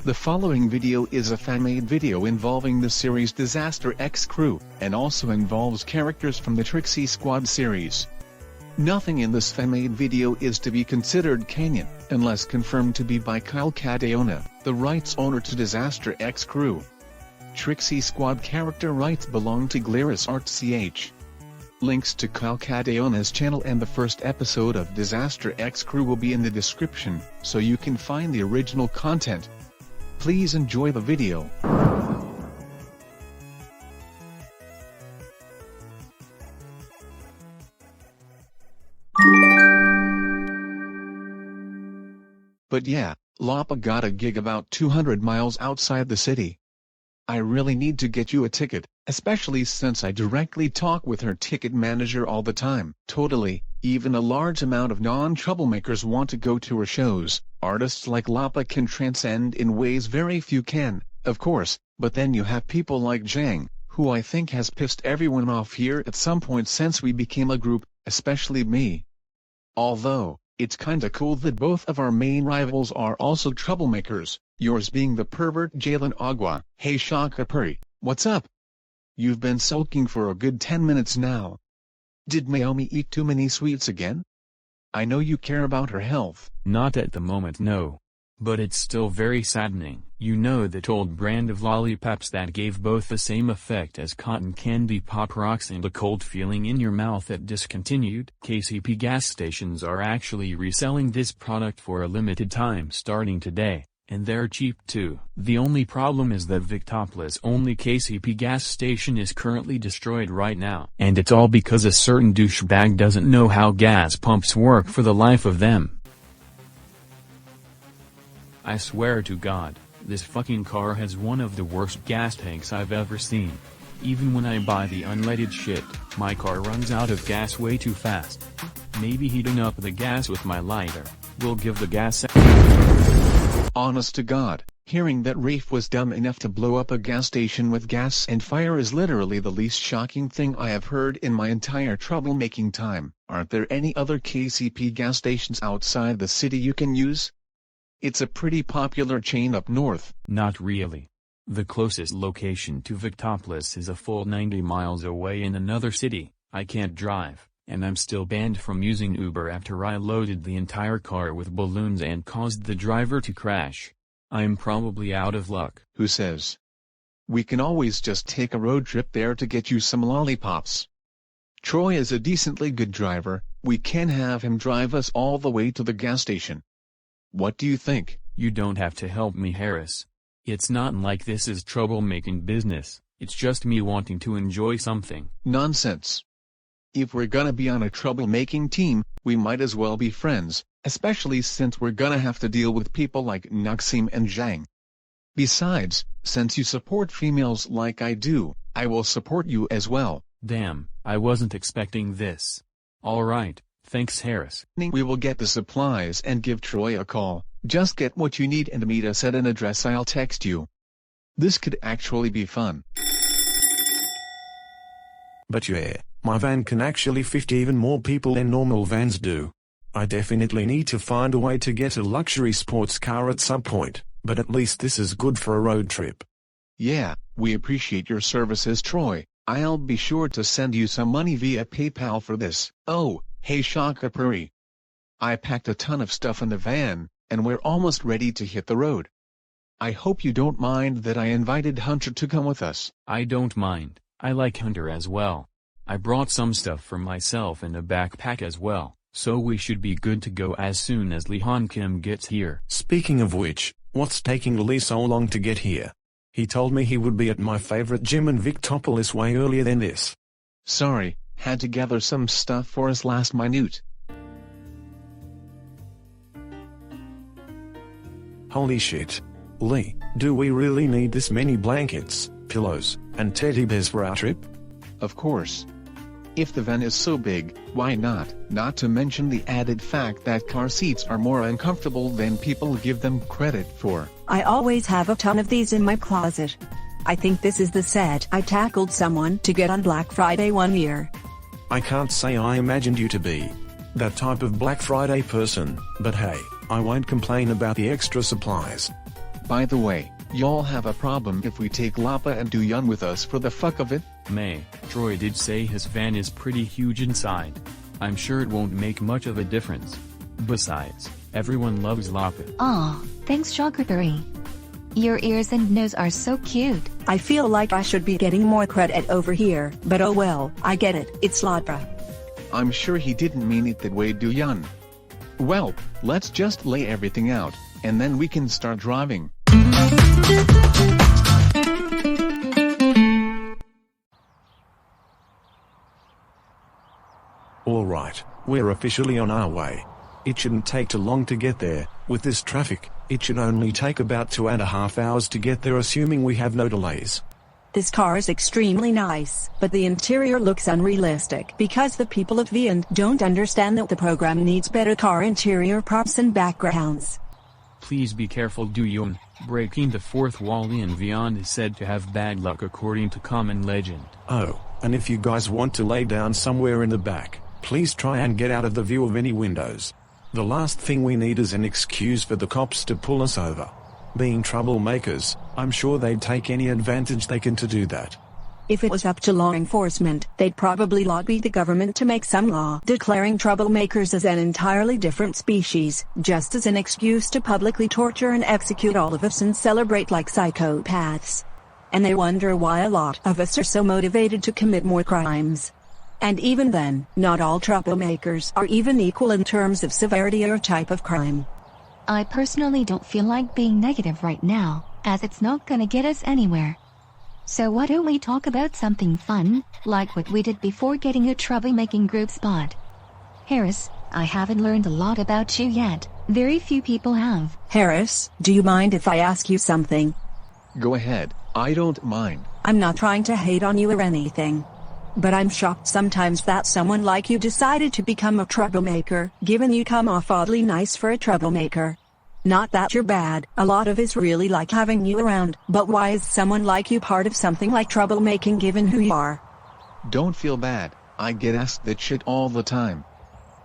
The following video is a fan-made video involving the series Disaster X Crew, and also involves characters from the DXC Squad series. Nothing in this fan-made video is to be considered canon, unless confirmed to be by Kyle Cadeona, the rights owner to Disaster X Crew. DXC Squad character rights belong to Glarus Art CH. Links to Kyle Cadeona's channel and the first episode of Disaster X Crew will be in the description, so you can find the original content. Please enjoy the video. But yeah, Lapa got a gig about 200 miles outside the city. I really need to get you a ticket, especially since I directly talk with her ticket manager all the time. Totally, even a large amount of non-troublemakers want to go to her shows. Artists like Lapa can transcend in ways very few can, of course, but then you have people like Jang, who I think has pissed everyone off here at some point since we became a group, especially me. Although, it's kinda cool that both of our main rivals are also troublemakers, yours being the pervert Jalen Agua. Hey Shockerpurri, what's up? You've been sulking for a good 10 minutes now. Did Naomi eat too many sweets again? I know you care about her health. Not at the moment, no. But it's still very saddening. You know that old brand of lollipops that gave both the same effect as cotton candy pop rocks and a cold feeling in your mouth that discontinued? KCP gas stations are actually reselling this product for a limited time starting today, and they're cheap too. The only problem is that Victopolis' only KCP gas station is currently destroyed right now. And it's all because a certain douchebag doesn't know how gas pumps work for the life of them. I swear to God, this fucking car has one of the worst gas tanks I've ever seen. Even when I buy the unleaded shit, my car runs out of gas way too fast. Maybe heating up the gas with my lighter will give the gas. Honest to God, hearing that Rafe was dumb enough to blow up a gas station with gas and fire is literally the least shocking thing I have heard in my entire troublemaking time. Aren't there any other KCP gas stations outside the city you can use? It's a pretty popular chain up north. Not really. The closest location to Victopolis is a full 90 miles away in another city. I can't drive, and I'm still banned from using Uber after I loaded the entire car with balloons and caused the driver to crash. I'm probably out of luck. Who says? We can always just take a road trip there to get you some lollipops. Troy is a decently good driver, we can have him drive us all the way to the gas station. What do you think? You don't have to help me, Harris. It's not like this is troublemaking business, it's just me wanting to enjoy something. Nonsense. If we're gonna be on a troublemaking team, we might as well be friends, especially since we're gonna have to deal with people like Naxim and Zhang. Besides, since you support females like I do, I will support you as well. Damn, I wasn't expecting this. Alright, thanks Harris. We will get the supplies and give Troy a call. Just get what you need and meet us at an address I'll text you. This could actually be fun. But yeah, my van can actually fit even more people than normal vans do. I definitely need to find a way to get a luxury sports car at some point, but at least this is good for a road trip. Yeah, we appreciate your services, Troy. I'll be sure to send you some money via PayPal for this. Oh, hey Shockerpurri. I packed a ton of stuff in the van, and we're almost ready to hit the road. I hope you don't mind that I invited Hunter to come with us. I don't mind, I like Hunter as well. I brought some stuff for myself in a backpack as well, so we should be good to go as soon as Lehan Kim gets here. Speaking of which, what's taking Lee so long to get here? He told me he would be at my favorite gym in Victopolis way earlier than this. Sorry, had to gather some stuff for us last minute. Holy shit. Lee, do we really need this many blankets, pillows, and teddy bears for our trip? Of course. If the van is so big, why not? Not to mention the added fact that car seats are more uncomfortable than people give them credit for. I always have a ton of these in my closet. I think this is the set I tackled someone to get on Black Friday one year. I can't say I imagined you to be that type of Black Friday person, but hey, I won't complain about the extra supplies. By the way, y'all have a problem if we take Lapa and Duyun with us for the fuck of it? May, Troy did say his van is pretty huge inside. I'm sure it won't make much of a difference. Besides, everyone loves Lapa. Aw, thanks Shockerpurri. Your ears and nose are so cute. I feel like I should be getting more credit over here, but oh well, I get it, it's Lapa. I'm sure he didn't mean it that way, Duyun. Well, let's just lay everything out, and then we can start driving. Alright, we're officially on our way. It shouldn't take too long to get there. With this traffic, it should only take about 2.5 hours to get there, assuming we have no delays. This car is extremely nice, but the interior looks unrealistic because the people of Vian don't understand that the program needs better car interior props and backgrounds. Please be careful, Duyun. Breaking the fourth wall in Vian is said to have bad luck according to common legend. Oh, and if you guys want to lay down somewhere in the back, please try and get out of the view of any windows. The last thing we need is an excuse for the cops to pull us over. Being troublemakers, I'm sure they'd take any advantage they can to do that. If it was up to law enforcement, they'd probably lobby the government to make some law declaring troublemakers as an entirely different species, just as an excuse to publicly torture and execute all of us and celebrate like psychopaths. And they wonder why a lot of us are so motivated to commit more crimes. And even then, not all troublemakers are even equal in terms of severity or type of crime. I personally don't feel like being negative right now, as it's not gonna get us anywhere. So why don't we talk about something fun, like what we did before getting a troublemaking group spot? Harris, I haven't learned a lot about you yet. Very few people have. Harris, do you mind if I ask you something? Go ahead, I don't mind. I'm not trying to hate on you or anything. But I'm shocked sometimes that someone like you decided to become a troublemaker, given you come off oddly nice for a troublemaker. Not that you're bad, a lot of us really like having you around, but why is someone like you part of something like troublemaking given who you are? Don't feel bad, I get asked that shit all the time.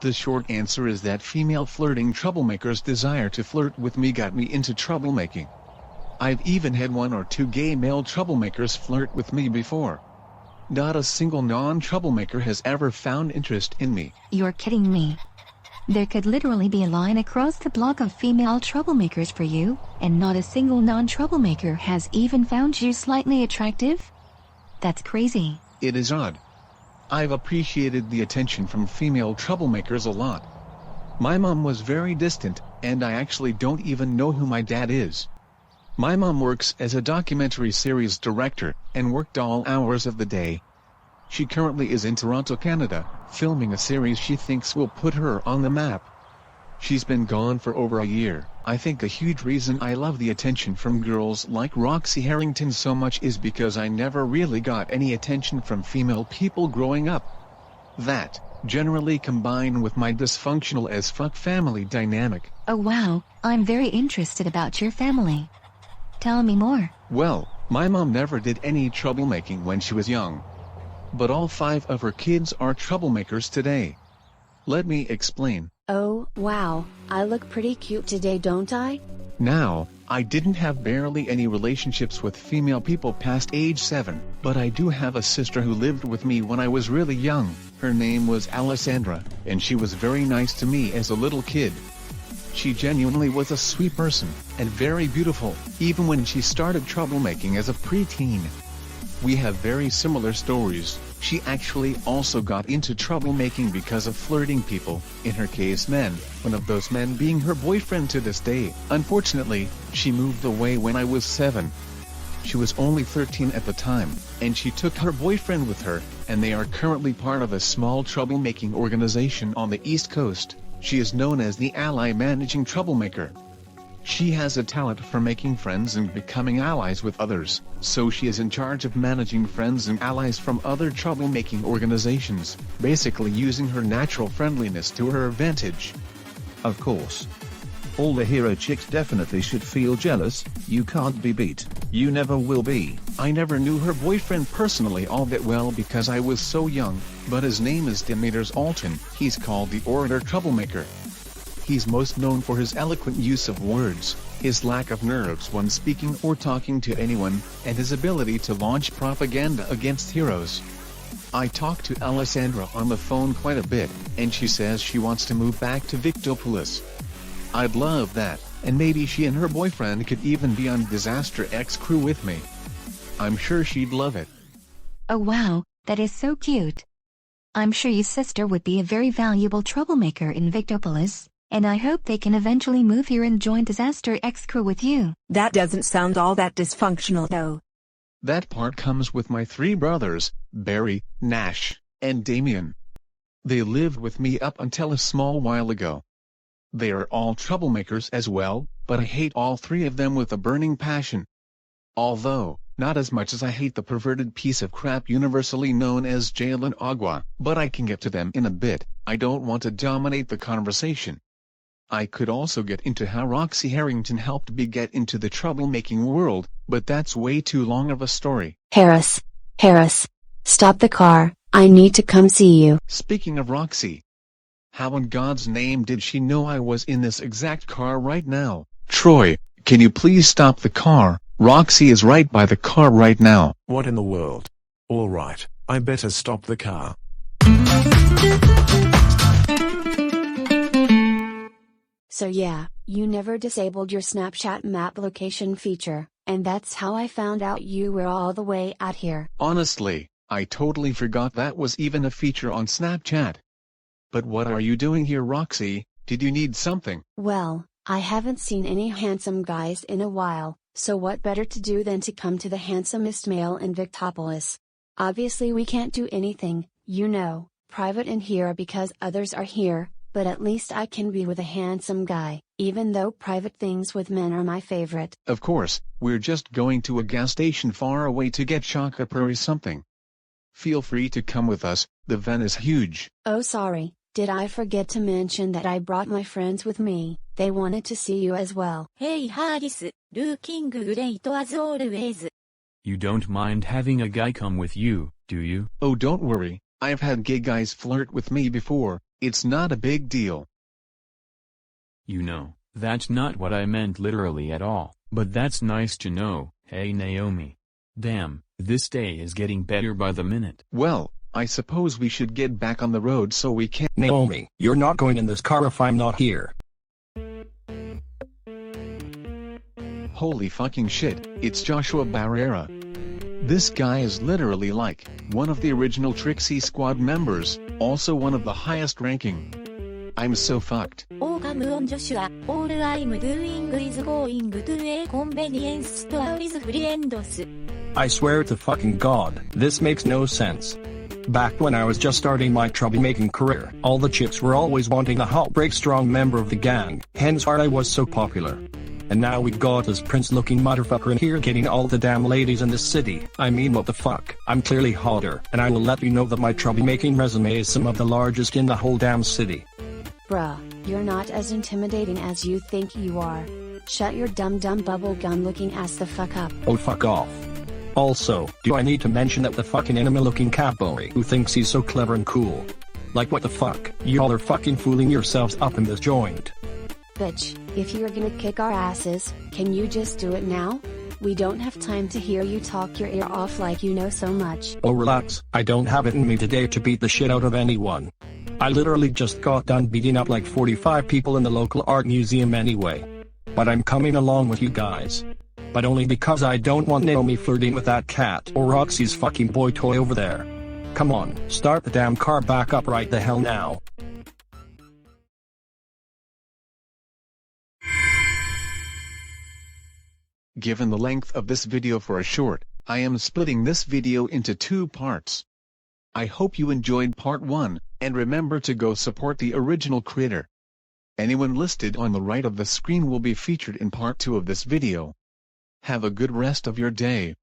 The short answer is that female flirting troublemakers' desire to flirt with me got me into troublemaking. I've even had 1 or 2 gay male troublemakers flirt with me before. Not a single non-troublemaker has ever found interest in me. You're kidding me. There could literally be a line across the block of female troublemakers for you, and not a single non-troublemaker has even found you slightly attractive? That's crazy. It is odd. I've appreciated the attention from female troublemakers a lot. My mom was very distant, and I actually don't even know who my dad is. My mom works as a documentary series director, and worked all hours of the day. She currently is in Toronto, Canada, filming a series she thinks will put her on the map. She's been gone for over a year. I think a huge reason I love the attention from girls like Roxy Harrington so much is because I never really got any attention from female people growing up. That, generally combined with my dysfunctional as fuck family dynamic. Oh wow, I'm very interested about your family. Tell me more. Well, my mom never did any troublemaking when she was young. But all 5 of her kids are troublemakers today. Let me explain. Oh, wow, I look pretty cute today, don't I? Now, I didn't have barely any relationships with female people past age 7, but I do have a sister who lived with me when I was really young. Her name was Alessandra, and she was very nice to me as a little kid. She genuinely was a sweet person, and very beautiful, even when she started troublemaking as a preteen. We have very similar stories. She actually also got into troublemaking because of flirting people, in her case men, one of those men being her boyfriend to this day. Unfortunately, she moved away when I was 7. She was only 13 at the time, and she took her boyfriend with her, and they are currently part of a small troublemaking organization on the East Coast. She is known as the Ally Managing Troublemaker. She has a talent for making friends and becoming allies with others, so she is in charge of managing friends and allies from other troublemaking organizations, basically using her natural friendliness to her advantage. Of course. All the hero chicks definitely should feel jealous. You can't be beat. You never will be. I never knew her boyfriend personally all that well because I was so young, but his name is Demeters Alton. He's called the Orator Troublemaker. He's most known for his eloquent use of words, his lack of nerves when speaking or talking to anyone, and his ability to launch propaganda against heroes. I talk to Alessandra on the phone quite a bit, and she says she wants to move back to Victopolis. I'd love that, and maybe she and her boyfriend could even be on Disaster X crew with me. I'm sure she'd love it. Oh wow, that is so cute. I'm sure your sister would be a very valuable troublemaker in Victopolis, and I hope they can eventually move here and join Disaster X crew with you. That doesn't sound all that dysfunctional though. That part comes with my 3 brothers, Barry, Nash, and Damien. They lived with me up until a small while ago. They are all troublemakers as well, but I hate all 3 of them with a burning passion. Although, not as much as I hate the perverted piece of crap universally known as Jalen Agua, but I can get to them in a bit. I don't want to dominate the conversation. I could also get into how Roxy Harrington helped me get into the troublemaking world, but that's way too long of a story. Harris, stop the car, I need to come see you. Speaking of Roxy, how in God's name did she know I was in this exact car right now? Troy, can you please stop the car? Roxy is right by the car right now. What in the world? Alright, I better stop the car. So yeah, you never disabled your Snapchat map location feature, and that's how I found out you were all the way out here. Honestly, I totally forgot that was even a feature on Snapchat. But what are you doing here, Roxy? Did you need something? Well, I haven't seen any handsome guys in a while, so what better to do than to come to the handsomest male in Victopolis? Obviously we can't do anything, private in here because others are here, but at least I can be with a handsome guy, even though private things with men are my favorite. Of course, we're just going to a gas station far away to get Shockerpurri something. Feel free to come with us, the van is huge. Oh sorry, did I forget to mention that I brought my friends with me? They wanted to see you as well. Hey Harris, looking great as always. You don't mind having a guy come with you, do you? Oh don't worry, I've had gay guys flirt with me before, it's not a big deal. You know, that's not what I meant literally at all, but that's nice to know. Hey Naomi. Damn, this day is getting better by the minute. Well, I suppose we should get back on the road so we can— Naomi, you're not going in this car if I'm not here. Holy fucking shit, it's Joshua Barrera. This guy is literally like one of the original Trixie Squad members, also one of the highest ranking. I'm so fucked. Oh come on Joshua, all I'm doing is going to a convenience store with friends. I swear to fucking God, this makes no sense. Back when I was just starting my troublemaking career, all the chicks were always wanting a hot break strong member of the gang, hence why I was so popular. And now we got this prince-looking motherfucker in here getting all the damn ladies in this city. I mean what the fuck, I'm clearly hotter, and I will let you know that my troublemaking resume is some of the largest in the whole damn city. Bruh, you're not as intimidating as you think you are. Shut your dumb bubblegum looking ass the fuck up. Oh fuck off. Also, do I need to mention that the fucking enemy-looking catboy who thinks he's so clever and cool? Like what the fuck, y'all are fucking fooling yourselves up in this joint. Bitch, if you're gonna kick our asses, can you just do it now? We don't have time to hear you talk your ear off like you know so much. Oh relax, I don't have it in me today to beat the shit out of anyone. I literally just got done beating up like 45 people in the local art museum anyway. But I'm coming along with you guys. But only because I don't want Naomi flirting with that cat or Roxy's fucking boy toy over there. Come on, start the damn car back up right the hell now. Given the length of this video for a short, I am splitting this video into 2 parts. I hope you enjoyed part 1, and remember to go support the original creator. Anyone listed on the right of the screen will be featured in part 2 of this video. Have a good rest of your day.